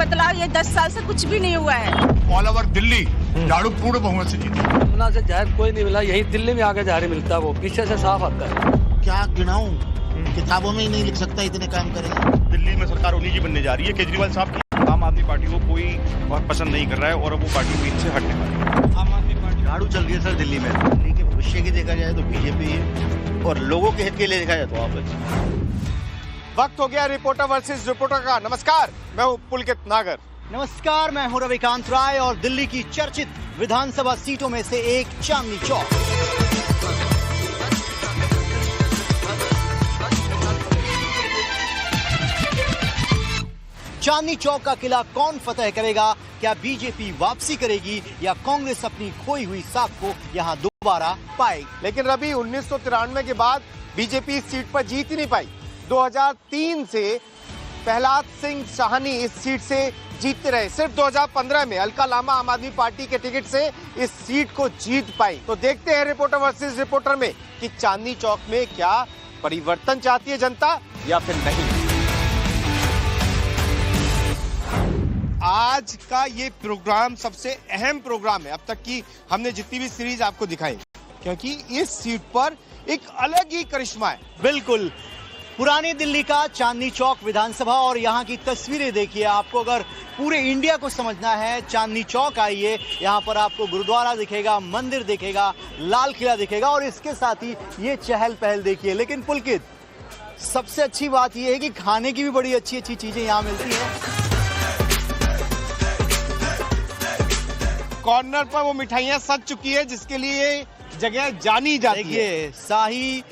बदलाव ये 10 साल से कुछ भी नहीं हुआ है। ऑल ओवर दिल्ली झाड़ू पूर्ण बहुमत से जीती। यमुना से जहर कोई नहीं मिला, यही दिल्ली में आके जहर मिलता है, वो पीछे से साफ आता है। क्या गिनाऊं, किताबों में ही नहीं लिख सकता, इतने काम करेंगे। दिल्ली में सरकार उन्हीं की बनने जा रही है, केजरीवाल साहब की। आम आदमी पार्टी को कोई बहुत पसंद नहीं कर रहा है और अब वो पार्टी भी इनसे हटने वाली है। आम आदमी पार्टी झाड़ू चल रही है सर दिल्ली में। दिल्ली के भविष्य की देखा जाए तो बीजेपी है और लोगों के हित के लिए देखा जाए तो आप। वक्त हो गया रिपोर्टर वर्सेस रिपोर्टर का। नमस्कार, मैं हूं पुलकित नागर। नमस्कार, मैं हूं रविकांत राय और दिल्ली की चर्चित विधानसभा सीटों में से एक चांदनी चौक। चांदनी चौक का किला कौन फतेह करेगा? क्या बीजेपी वापसी करेगी या कांग्रेस अपनी खोई हुई साख को यहां दोबारा पाएगी? लेकिन रवि, 1993 के बाद बीजेपी इस सीट पर जीत ही नहीं पाई। 2003 से प्रहलाद सिंह साहनी इस सीट से जीतते रहे। सिर्फ 2015 में अलका लामा आम आदमी पार्टी के टिकट से इस सीट को जीत पाई। तो देखते हैं रिपोर्टर वर्सेस रिपोर्टर में कि चांदनी चौक में क्या परिवर्तन चाहती है जनता या फिर नहीं। आज का ये प्रोग्राम सबसे अहम प्रोग्राम है अब तक की हमने जितनी भी सीरीज आपको दिखाई, क्योंकि इस सीट पर एक अलग ही करिश्मा है। बिल्कुल, पुरानी दिल्ली का चांदनी चौक विधानसभा और यहाँ की तस्वीरें देखिए। आपको अगर पूरे इंडिया को समझना है, चांदनी चौक आइए, यहाँ पर आपको गुरुद्वारा दिखेगा, मंदिर दिखेगा, लाल किला दिखेगा और इसके साथ ही ये चहल पहल देखिए। लेकिन पुलकित, सबसे अच्छी बात यह है कि खाने की भी बड़ी अच्छी अच्छी चीजें यहाँ मिलती हैं। कॉर्नर पर वो मिठाइयाँ सज चुकी है जिसके लिए ये जगह जानी जाती है। देखिए, शाही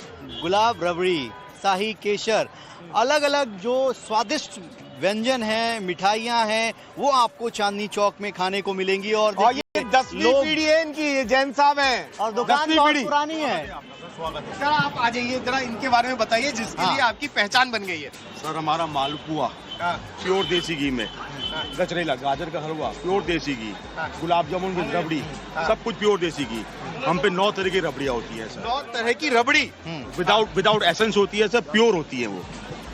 गुलाब रबड़ी, शाही केसर, अलग अलग जो स्वादिष्ट व्यंजन हैं, मिठाइयाँ हैं, वो आपको चांदनी चौक में खाने को मिलेंगी। और ये 10वीं पीढ़ी है इनकी, ये जैन साहब हैं और दुकान बहुत पुरानी है। सर, आप आ जाइए, जरा इनके बारे में बताइए जिसके लिए आपकी पहचान बन गई है। सर, हमारा मालपुआ प्योर देसी घी में, गजरेला गाजर का हलवा प्योर देसी घी, गुलाब जामुन की रबड़ी सब कुछ प्योर देसी घी। हम पे 9 तरह की रबड़ियाँ होती है सर। 9 तरह की रबड़ी विदाउट एसेंस होती है सर, प्योर होती है वो।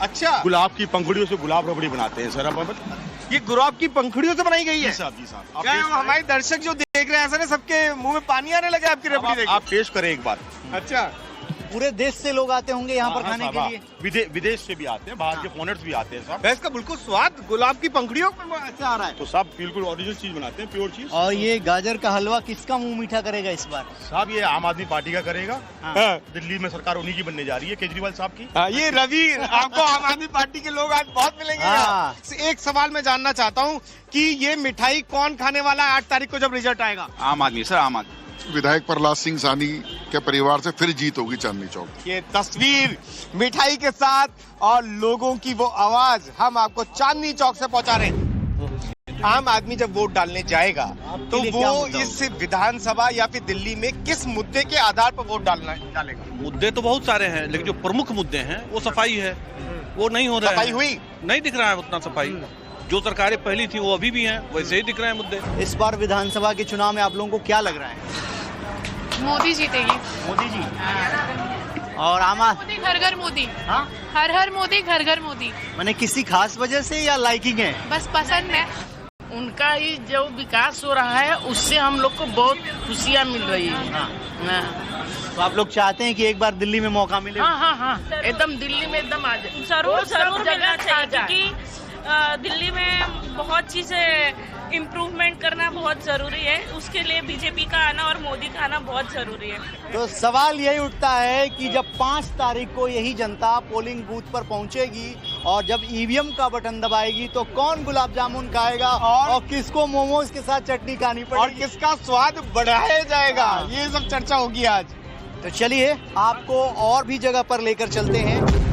अच्छा, गुलाब की पंखुड़ियों से गुलाब रबड़ी बनाते हैं सर। अब ये गुलाब की पंखुड़ियों से बनाई गई है? जी साहब। क्या हमारे दर्शक जो देख रहे हैं सर, सबके मुंह में पानी आने लगा आपकी रबड़ी देख। आप टेस्ट करें एक बार। अच्छा, पूरे देश से लोग आते होंगे यहाँ पर खाने के लिए? विदेश से भी आते हैं, बाहर के फॉरेनर्स भी आते हैं साहब। इसका बिल्कुल स्वाद गुलाब की पंखुड़ियों से आ रहा है। तो सब बिल्कुल ओरिजिनल चीज बनाते हैं, प्योर चीज। और ये गाजर का हलवा किसका मुंह मीठा करेगा इस बार? साहब, ये आम आदमी पार्टी का करेगा। दिल्ली में सरकार उन्हीं की बनने जा रही है, केजरीवाल साहब की। ये रवि, आपको आम आदमी पार्टी के लोग आज बहुत मिलेंगे यहाँ। एक सवाल मैं जानना चाहता हूँ कि ये मिठाई कौन खाने वाला है 8 तारीख को जब रिजल्ट आएगा? आम आदमी सर, आम आदमी। विधायक प्रहलाद सिंह साहनी के परिवार से फिर जीत होगी चांदनी चौक। ये तस्वीर मिठाई के साथ और लोगों की वो आवाज हम आपको चांदनी चौक से पहुंचा रहे हैं। आम आदमी जब वोट डालने जाएगा तो वो इस विधानसभा या फिर दिल्ली में किस मुद्दे के आधार पर वोट डालेगा? मुद्दे तो बहुत सारे हैं, लेकिन जो प्रमुख मुद्दे हैं वो सफाई है, वो नहीं हो रहा है। सफाई हुई नहीं दिख रहा है उतना सफाई। जो सरकारें पहली थी वो अभी भी हैं, वैसे ही दिख रहे हैं मुद्दे। इस बार विधानसभा के चुनाव में आप लोगों को क्या लग रहा है? मोदी जीतेगी। मोदी जी। और आम मोदी, घर घर मोदी। हाँ, हर हर मोदी, घर घर मोदी। मैंने किसी खास वजह से या लाइकिंग है? बस पसंद है। उनका ही जो विकास हो रहा है उससे हम लोग को बहुत खुशियाँ मिल रही है। हाँ। तो आप लोग चाहते हैं कि एक बार दिल्ली में मौका मिले? हाँ, एकदम दिल्ली में एकदम आ जाए। जरूर मिलना चाहिए, क्योंकि दिल्ली में बहुत चीजें इम्प्रूवमेंट करना बहुत जरूरी है। उसके लिए बीजेपी का आना और मोदी का आना बहुत जरूरी है। तो सवाल यही उठता है कि जब 5 तारीख को यही जनता पोलिंग बूथ पर पहुंचेगी और जब ईवीएम का बटन दबाएगी तो कौन गुलाब जामुन खाएगा और किसको मोमोज के साथ चटनी खानी पड़ेगी और किसका स्वाद बढ़ाया जाएगा, ये सब चर्चा होगी आज। तो चलिए आपको और भी जगह पर लेकर चलते हैं।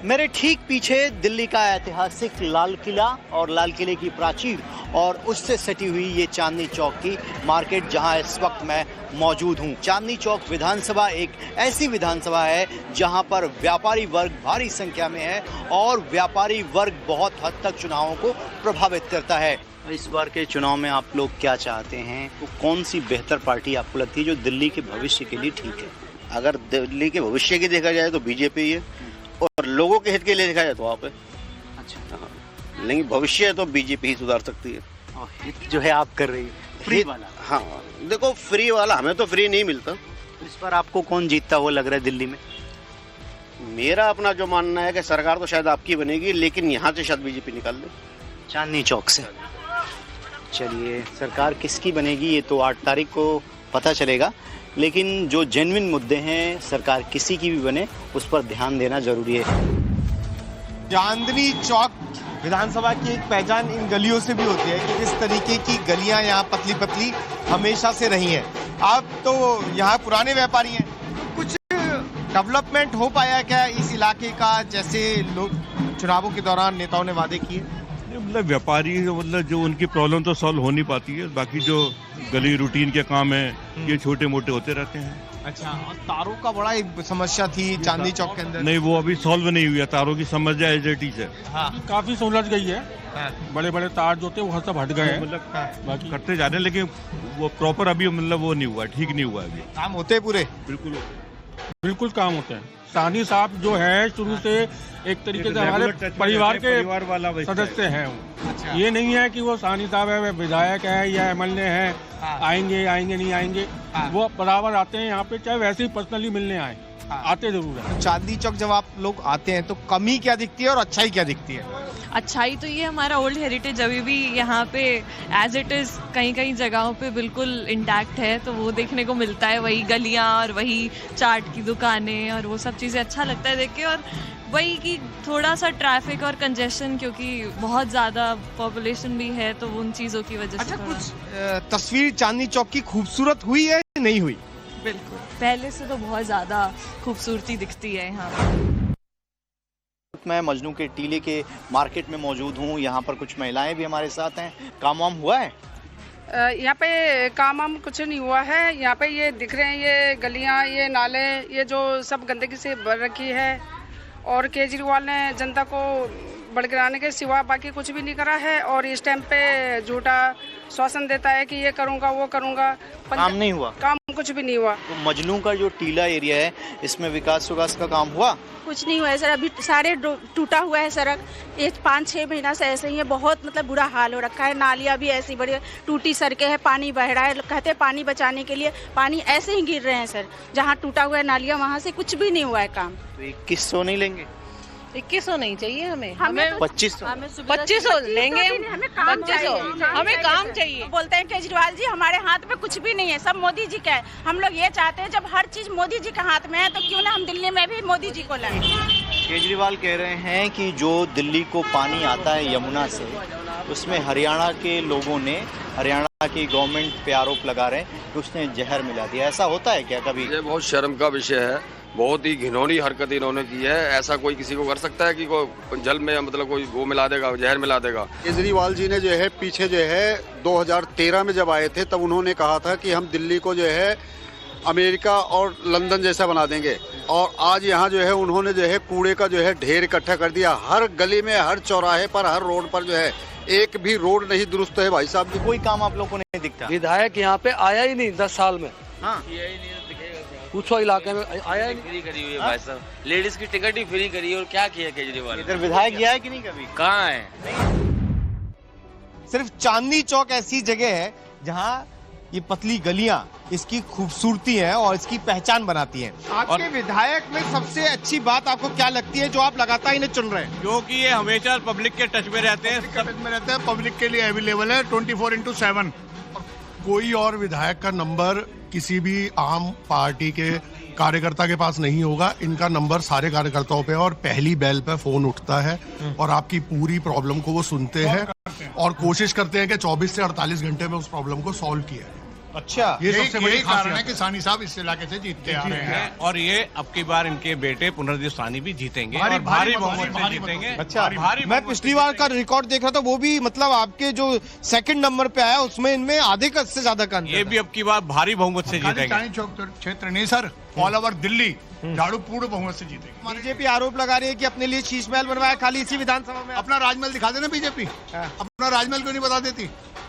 मेरे ठीक पीछे दिल्ली का ऐतिहासिक लाल किला और लाल किले की प्राचीर और उससे सटी हुई ये चांदनी चौक की मार्केट, जहां इस वक्त मैं मौजूद हूं। चांदनी चौक विधानसभा एक ऐसी विधानसभा है जहां पर व्यापारी वर्ग भारी संख्या में है और व्यापारी वर्ग बहुत हद तक चुनावों को प्रभावित करता है। इस बार के चुनाव में आप लोग क्या चाहते हैं? तो कौन सी बेहतर पार्टी आपको लगती है जो दिल्ली के भविष्य के लिए ठीक है? अगर दिल्ली के भविष्य की देखा जाए तो बीजेपी है और लोगों के हित के लिए देखा जाए तो आप है। लेकिन भविष्य तो बीजेपी ही सुधार सकती है। और हित जो है आप कर रही है फ्री वाला। हाँ, देखो फ्री वाला हमें तो फ्री नहीं मिलता। इस पर आपको कौन जीतता हुआ लग रहा है दिल्ली में? मेरा अपना जो मानना है कि सरकार तो शायद आपकी बनेगी, लेकिन यहाँ से शायद बीजेपी निकाल दे। चांदनी चौक से। चलिए, सरकार किसकी बनेगी ये तो 8 तारीख को पता चलेगा, लेकिन जो जेन्युइन मुद्दे हैं सरकार किसी की भी बने उस पर ध्यान देना जरूरी है। चांदनी चौक विधानसभा की एक पहचान इन गलियों से भी होती है कि किस तरीके की गलियां यहाँ पतली पतली हमेशा से रही हैं। आप तो यहाँ पुराने व्यापारी हैं, कुछ डेवलपमेंट हो पाया क्या इस इलाके का, जैसे लोग चुनावों के दौरान नेताओं ने वादे किए? मतलब व्यापारी मतलब जो उनकी प्रॉब्लम तो सॉल्व हो नहीं पाती है, बाकी जो गली रूटीन के काम है ये छोटे मोटे होते रहते हैं। अच्छा, और तारों का बड़ा एक समस्या थी चांदनी चौक के अंदर। नहीं, वो अभी सॉल्व नहीं हुई है, तारों की समस्या एज इट इज है। हाँ। काफी सुलझ गई है। बड़े बड़े तार जो थे वो सब हट गए हैं, मतलब बाकी करते जा रहे हैं, लेकिन वो प्रॉपर अभी मतलब वो नहीं हुआ, ठीक नहीं हुआ अभी। काम होते पूरे? बिल्कुल काम होते हैं। साहनी साहब जो है शुरू से एक तरीके से हमारे परिवार वाला सदस्य हैं। अच्छा। ये नहीं है कि वो साहनी साहब है, विधायक है या एमएलए हैं, आएंगे नहीं आएंगे, वो बराबर आते हैं यहाँ पे, चाहे वैसे ही पर्सनली मिलने आए, आते जरूर है। चांदनी चौक जब आप लोग आते हैं तो कमी क्या दिखती है और अच्छाई क्या दिखती है? अच्छाई तो ये हमारा ओल्ड हेरिटेज अभी भी यहाँ पे एज इट इज़ कई जगहों पे बिल्कुल इंटैक्ट है, तो वो देखने को मिलता है। वही गलियाँ और वही चाट की दुकानें और वो सब चीज़ें अच्छा लगता है देख के। और वही कि थोड़ा सा ट्रैफिक और कंजेशन, क्योंकि बहुत ज़्यादा पॉपुलेशन भी है, तो उन चीज़ों की वजह से। अच्छा, कुछ तस्वीर चांदनी चौक की खूबसूरत हुई है या नहीं हुई? बिल्कुल, पहले से तो बहुत ज़्यादा खूबसूरती दिखती है यहाँ। मैं मजनू के टीले के मार्केट में मौजूद हूँ। यहाँ पर कुछ महिलाएं भी हमारे साथ हैं। काम वाम हुआ है? यहाँ पे काम वाम कुछ नहीं हुआ है। यहाँ पे ये दिख रहे हैं, ये गलियाँ, ये नाले, ये जो सब गंदगी से भर रखी है, और केजरीवाल ने जनता को भड़काने के सिवा बाकी कुछ भी नहीं करा है। और इस टाइम पे झूठा श्वासन देता है कि ये करूँगा वो करूँगा, काम नहीं हुआ, काम कुछ भी नहीं हुआ। तो मजनू का जो टीला एरिया है इसमें विकास का काम हुआ? कुछ नहीं हुआ है सर, अभी सारे टूटा हुआ है सड़क। ये 5-6 महीना से ऐसे ही है, बहुत मतलब बुरा हाल हो रखा है। नालियाँ भी ऐसी बड़ी टूटी सड़कें हैं, पानी बह रहा है। कहते हैं पानी बचाने के लिए, पानी ऐसे ही गिर रहे हैं सर। जहाँ टूटा हुआ है नालियाँ वहाँ से कुछ भी नहीं हुआ है काम। तो 2100 नहीं लेंगे? 2100 नहीं चाहिए हमें 2500 लेंगे। हमें काम चाहिए। बोलते हैं केजरीवाल जी हमारे हाथ में कुछ भी नहीं है, सब मोदी जी का है। हम लोग ये चाहते हैं जब हर चीज मोदी जी के हाथ में है तो क्यों ना हम दिल्ली में भी मोदी जी को लाएं। केजरीवाल कह रहे हैं कि जो दिल्ली को पानी आता है यमुना से, उसमें हरियाणा के लोगों ने, हरियाणा की गवर्नमेंट पे आरोप लगा रहे हैं कि उसने जहर मिला दिया। ऐसा होता है क्या कभी? ये बहुत शर्म का विषय है, बहुत ही घिनौनी हरकत इन्होंने की है। ऐसा कोई किसी को कर सकता है कि कोई जल में मतलब कोई वो मिला देगा, जहर मिला देगा? केजरीवाल जी ने जो है पीछे जो है 2013 में जब आए थे तब उन्होंने कहा था कि हम दिल्ली को जो है अमेरिका और लंदन जैसा बना देंगे, और आज यहाँ जो है उन्होंने जो है कूड़े का जो है ढेर इकट्ठा कर दिया। हर गली में, हर चौराहे पर, हर रोड पर जो है एक भी रोड नहीं दुरुस्त है भाई साहब। कोई काम आप लोगों को नहीं दिखता? विधायक यहाँ पे आया ही नहीं 10 साल में। हाँ, पूछो इलाके में आया ही फ्री करी हुई है भाई साहब, लेडीज की टिकट ही फ्री करी है। और क्या किया केजरीवाल? इधर विधायक गया है कि नहीं कभी? कहाँ है? सिर्फ चांदनी चौक ऐसी जगह है जहाँ ये पतली गलियां इसकी खूबसूरती है और इसकी पहचान बनाती हैं। आपके विधायक में सबसे अच्छी बात आपको क्या लगती है जो आप लगातार इन्हें चुन रहे हैं? क्योंकि ये हमेशा पब्लिक के टच में रहते हैं, पब्लिक के लिए अवेलेबल है 24/7। कोई और विधायक का नंबर किसी भी आम पार्टी के कार्यकर्ता के पास नहीं होगा। इनका नंबर सारे कार्यकर्ताओं पे और पहली बेल पे फोन उठता है और आपकी पूरी प्रॉब्लम को वो सुनते हैं और कोशिश करते हैं कि 24 से 48 घंटे में उस प्रॉब्लम को सॉल्व किया जाए। अच्छा, ये सबसे बड़ी कारण है कि सानी साहब इस इलाके से जीतते आ रहे हैं, और ये अब की बार इनके बेटे पुनर्जीत सानी भी जीतेंगे, भारी बहुमत से जीतेंगे। अच्छा, मैं पिछली बार का रिकॉर्ड देख रहा था, वो भी मतलब आपके जो सेकंड नंबर पे आया उसमें इनमें आधे का से ज्यादा का ये भी अब की बार भारी बहुमत से जीतेंगे। चांदनी चौक क्षेत्र नहीं सर, ऑल ओवर दिल्ली झाड़ू पूर्ण बहुमत से जीतेगी। बीजेपी आरोप लगा रही है कि अपने लिए शीश महल बनवाया खाली इसी विधानसभा में। अपना राजमहल दिखा देना बीजेपी, अपना राजमहल क्यों नहीं बता देती?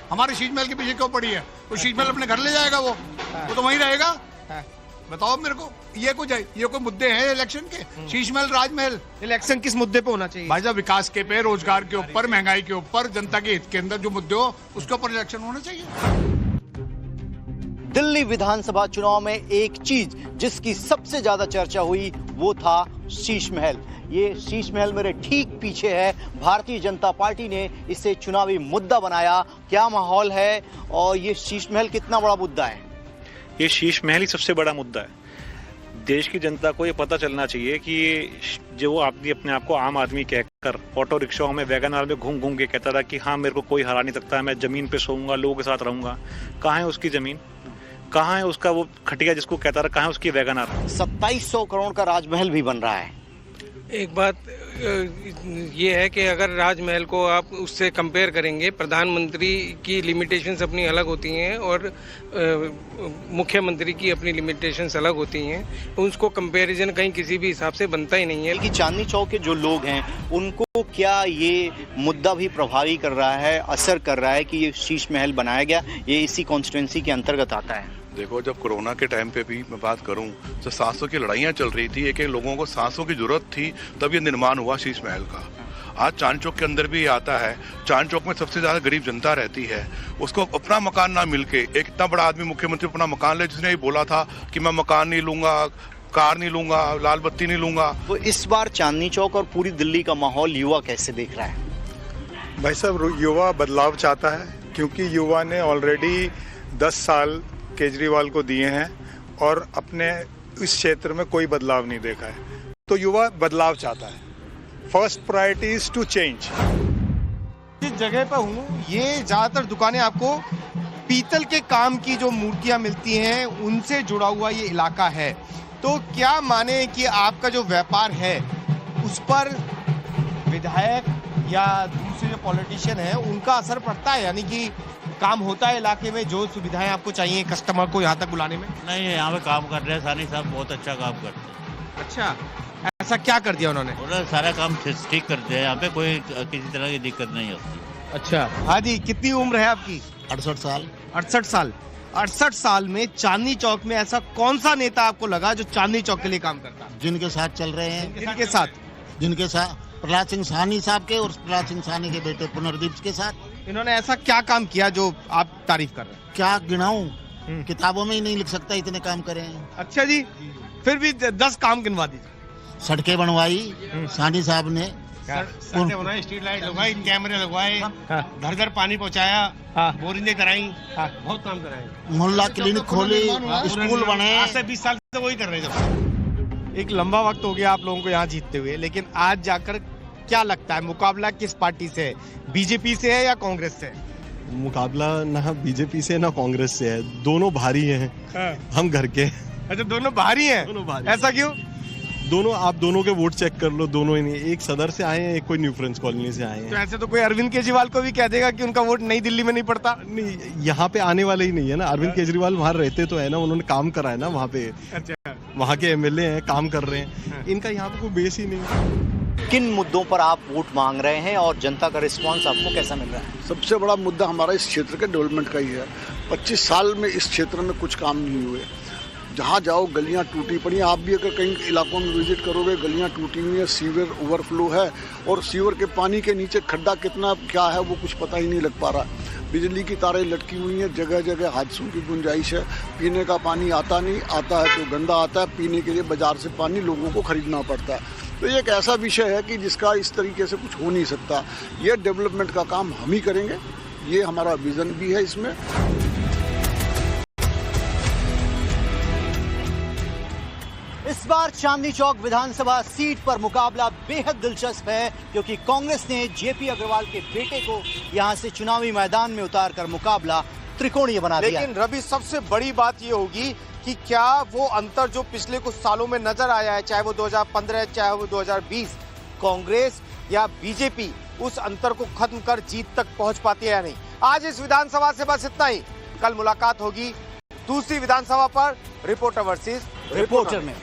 हमारे शीश महल के पीछे क्यों पड़ी है? वो शीश महल अपने घर ले जाएगा, वो तो वहीं रहेगा। बताओ मेरे को, ये कोई मुद्दे हैं इलेक्शन के? शीश महल, राजमहल, इलेक्शन किस मुद्दे पे होना चाहिए? भाई साहब विकास के पे, रोजगार के ऊपर, महंगाई के ऊपर, जनता के हित के अंदर जो मुद्दे हो उसके ऊपर इलेक्शन होना चाहिए। दिल्ली विधानसभा चुनाव में एक चीज जिसकी सबसे ज्यादा चर्चा हुई वो था शीश महल। ये शीश महल मेरे ठीक पीछे है। भारतीय जनता पार्टी ने इसे चुनावी मुद्दा बनाया। क्या माहौल है और ये शीश महल कितना बड़ा मुद्दा है? ये शीश महल ही सबसे बड़ा मुद्दा है। देश की जनता को ये पता चलना चाहिए कि जो आदमी अपने आप को आम आदमी कहकर ऑटो रिक्शाओं में, वैगन में घूम घूम के कहता था कि हाँ मेरे को कोई हरा नहीं सकता, मैं जमीन पे सोऊंगा, लोगों के साथ रहूंगा, कहाँ है उसकी जमीन? कहाँ है उसका वो खटिया जिसको कहता रहा? कहाँ है उसकी वैगन आर? 2700 करोड़ का राजमहल भी बन रहा है। एक बात ये है कि अगर राजमहल को आप उससे कंपेयर करेंगे, प्रधानमंत्री की लिमिटेशंस अपनी अलग होती हैं और मुख्यमंत्री की अपनी लिमिटेशंस अलग होती हैं, उसको कंपैरिजन कहीं किसी भी हिसाब से बनता ही नहीं है। कि चांदनी चौक के जो लोग हैं उनको क्या ये मुद्दा भी प्रभावी कर रहा है, असर कर रहा है कि ये शीश महल बनाया गया? ये इसी कॉन्स्टिट्यूंसी के अंतर्गत आता है। देखो, जब कोरोना के टाइम पे भी मैं बात करूं तो सांसों की लड़ाइयां चल रही थी, एक लोगों को सांसों की जरूरत थी, तब ये निर्माण हुआ शीश महल का। आज चांद चौक के अंदर भी ये आता है। चांद चौक में सबसे ज्यादा गरीब जनता रहती है, उसको अपना मकान ना मिलके, एक इतना बड़ा आदमी मुख्यमंत्री अपना मकान ले, जिसने ये बोला था कि मैं मकान नहीं लूंगा, कार नहीं लूंगा, लाल बत्ती नहीं लूंगा। तो इस बार चांदनी चौक और पूरी दिल्ली का माहौल युवा कैसे देख रहा है? भाई साहब, युवा बदलाव चाहता है, क्योंकि युवा ने ऑलरेडी 10 साल केजरीवाल को दिए हैं और अपने इस क्षेत्र में कोई बदलाव नहीं देखा है, तो युवा बदलाव चाहता है। First priority is to change. जिस जगह पर हूँ, ये ज्यादातर दुकानें आपको पीतल के काम की जो मूर्तियां मिलती हैं उनसे जुड़ा हुआ ये इलाका है। तो क्या माने कि आपका जो व्यापार है उस पर विधायक या दूसरे जो पॉलिटिशियन हैं उनका असर पड़ता है? यानी कि काम होता है इलाके में, जो सुविधाएं आपको चाहिए कस्टमर को यहाँ तक बुलाने में? नहीं, यहाँ पे काम कर रहे हैं सानी साहब, बहुत अच्छा काम करते हैं। अच्छा, ऐसा क्या कर दिया उन्होंने? उन्होंने सारा काम ठीक कर दिया, यहाँ पे कोई किसी तरह की दिक्कत नहीं होती। अच्छा, हाँ जी, कितनी उम्र है आपकी? 68 साल। 68 साल। 68 साल में चांदनी चौक में ऐसा कौन सा नेता आपको लगा जो चांदनी चौक के लिए काम करता? जिनके साथ चल रहे हैं। जिनके साथ प्रहलाद सिंह साहनी साहब के और प्रहलाद सिंह साहनी के बेटे पुनर्दीप के साथ। इन्होंने ऐसा क्या काम किया जो आप तारीफ कर रहे हैं? क्या गिनाऊं, किताबों में ही नहीं लिख सकता, इतने काम करे हैं। अच्छा जी, फिर भी 10 काम गिनवा दीजिए। सड़कें बनवाई साहनी साहब ने, सड़कें बनाई, स्ट्रीट लाइट लगवाई, कैमरे लगवाए, घर घर पानी पहुंचाया, बोरिंगें कराई, बहुत काम कराए। मोहल्ला क्लिनिक खोली, स्कूल बने। आज से 20 साल से वही कर रहे थे। एक लंबा वक्त हो गया आप लोगों को यहाँ जीतते हुए, लेकिन आज जाकर क्या लगता है मुकाबला किस पार्टी से है? बीजेपी से है या कांग्रेस से? मुकाबला ना बीजेपी से ना कांग्रेस से है, दोनों भारी हैं। हम घर के। अच्छा, दोनों भारी हैं? दोनों भारी। ऐसा क्यों? दोनों, आप दोनों के वोट चेक कर लो, दोनों ही नहीं, एक सदर से आए हैं, एक कोई न्यू फ्रेंड्स कॉलोनी से आए हैं। तो ऐसे तो कोई अरविंद केजरीवाल को भी कह देगा कि उनका वोट नई दिल्ली में नहीं पड़ता। नहीं, यहाँ पे आने वाले ही नहीं है ना। अरविंद केजरीवाल वहाँ रहते तो है ना, उन्होंने काम करा है ना वहाँ पे। अच्छा, वहाँ के एमएलए हैं, काम कर रहे हैं। इनका यहाँ पे कोई बेस ही नहीं। किन मुद्दों पर आप वोट मांग रहे हैं और जनता का रिस्पांस आपको कैसा मिल रहा है? सबसे बड़ा मुद्दा हमारा इस क्षेत्र के डेवलपमेंट का ही है। 25 साल में इस क्षेत्र में कुछ काम नहीं हुए। जहाँ जाओ गलियाँ टूटी पड़ी। आप भी अगर कहीं इलाकों में विजिट करोगे, गलियाँ टूटी हुई है, सीवर ओवरफ्लो है और सीवर के पानी के नीचे खड्डा कितना क्या है वो कुछ पता ही नहीं लग पा रहा। बिजली की तारें लटकी हुई हैं, जगह जगह हादसों की गुंजाइश है। पीने का पानी आता नहीं, आता है तो गंदा आता है। पीने के लिए बाजार से पानी लोगों को खरीदना पड़ता है। तो ये एक ऐसा विषय है कि जिसका इस तरीके से कुछ हो नहीं सकता। ये डेवलपमेंट का काम हम ही करेंगे, ये हमारा विजन भी है इसमें। इस बार चांदनी चौक विधानसभा सीट पर मुकाबला बेहद दिलचस्प है, क्योंकि कांग्रेस ने जेपी अग्रवाल के बेटे को यहां से चुनावी मैदान में उतारकर मुकाबला त्रिकोणीय बना दिया। लेकिन रवि, सबसे बड़ी बात ये होगी कि क्या वो अंतर जो पिछले कुछ सालों में नजर आया है, चाहे वो 2015 चाहे वो 2020, कांग्रेस या बीजेपी उस अंतर को खत्म कर जीत तक पहुंच पाती है या नहीं? आज इस विधानसभा से बस इतना ही। कल मुलाकात होगी दूसरी विधानसभा पर रिपोर्टर वर्सेस रिपोर्टर में।